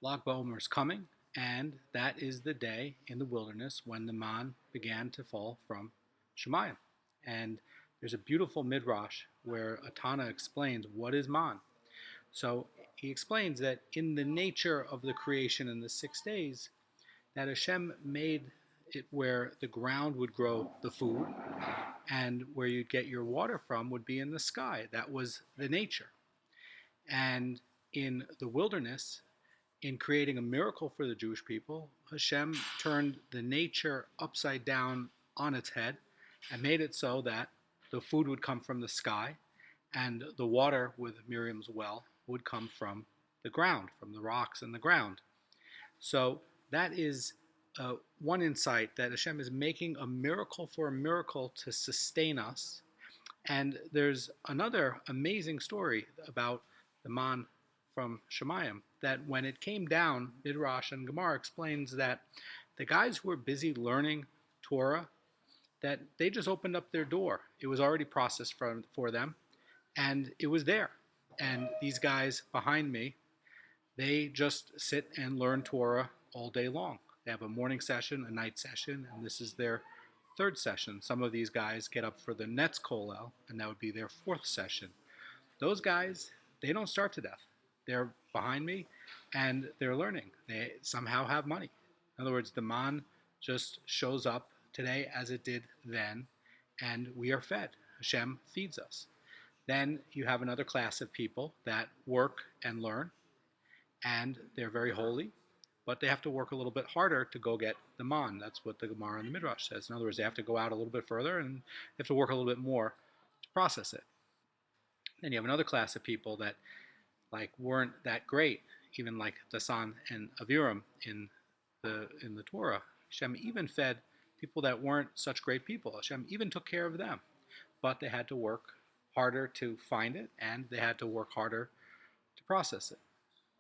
Lag BaOmer is coming, and that is the day in the wilderness when the man began to fall from Shemayim. And there's a beautiful midrash where Atana explains what is man. So he explains that in the nature of the creation in the 6 days, that Hashem made it where the ground would grow the food, and where you'd get your water from would be in the sky. That was the nature. And in the wilderness, in creating a miracle for the Jewish people, Hashem turned the nature upside down on its head and made it so that the food would come from the sky and the water with Miriam's well would come from the ground, from the rocks and the ground. So that is one insight, that Hashem is making a miracle for a miracle to sustain us. And there's another amazing story about the man from Shemayim, that when it came down, Midrash and Gemara explains that the guys who were busy learning Torah, that they just opened up their door. It was already processed for them, and it was there. And these guys behind me, they just sit and learn Torah all day long. They have a morning session, a night session, and this is their third session. Some of these guys get up for the Netz Kollel, and that would be their fourth session. Those guys, they don't starve to death. They're behind me, and they're learning. They somehow have money. In other words, the man just shows up today as it did then, and we are fed. Hashem feeds us. Then you have another class of people that work and learn, and they're very holy, but they have to work a little bit harder to go get the man. That's what the Gemara and the Midrash says. In other words, they have to go out a little bit further, and they have to work a little bit more to process it. Then you have another class of people that weren't that great, even like Dasan and Aviram in the Torah. Hashem even fed people that weren't such great people. Hashem even took care of them, but they had to work harder to find it, and they had to work harder to process it.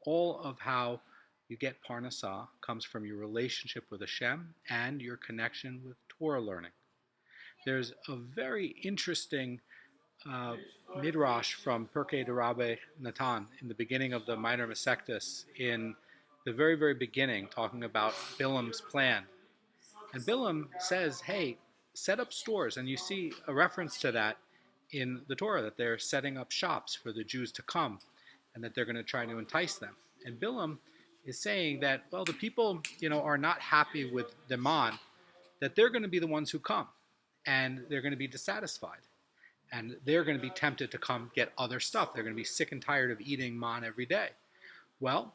All of how you get Parnassah comes from your relationship with Hashem and your connection with Torah learning. There's a very interesting midrash from Pirkei de Rabbi Natan in the beginning of the Minor Masechtas, in the very, very beginning, talking about Bilam's plan. And Bilam says, hey, set up stores. And you see a reference to that in the Torah, that they're setting up shops for the Jews to come, and that they're going to try to entice them. And Bilam is saying that, well, the people, are not happy with the man, that they're going to be the ones who come, and they're going to be dissatisfied. And they're going to be tempted to come get other stuff. They're going to be sick and tired of eating man every day. Well,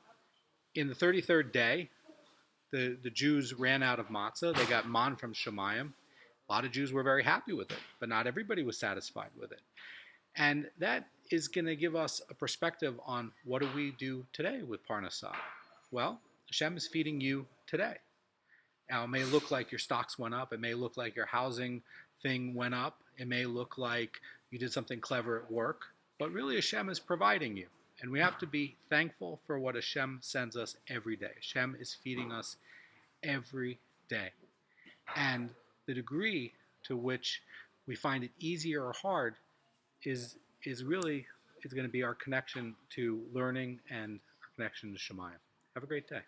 in the 33rd day, the Jews ran out of matzah. They got man from Shemayim. A lot of Jews were very happy with it, but not everybody was satisfied with it. And that is going to give us a perspective on what do we do today with Parnassah. Well, Hashem is feeding you today. Now, it may look like your stocks went up. It may look like your housing thing went up. It may look like you did something clever at work, but really Hashem is providing you. And we have to be thankful for what Hashem sends us every day. Hashem is feeding us every day. And the degree to which we find it easier or hard is going to be our connection to learning and our connection to Shemayim. Have a great day.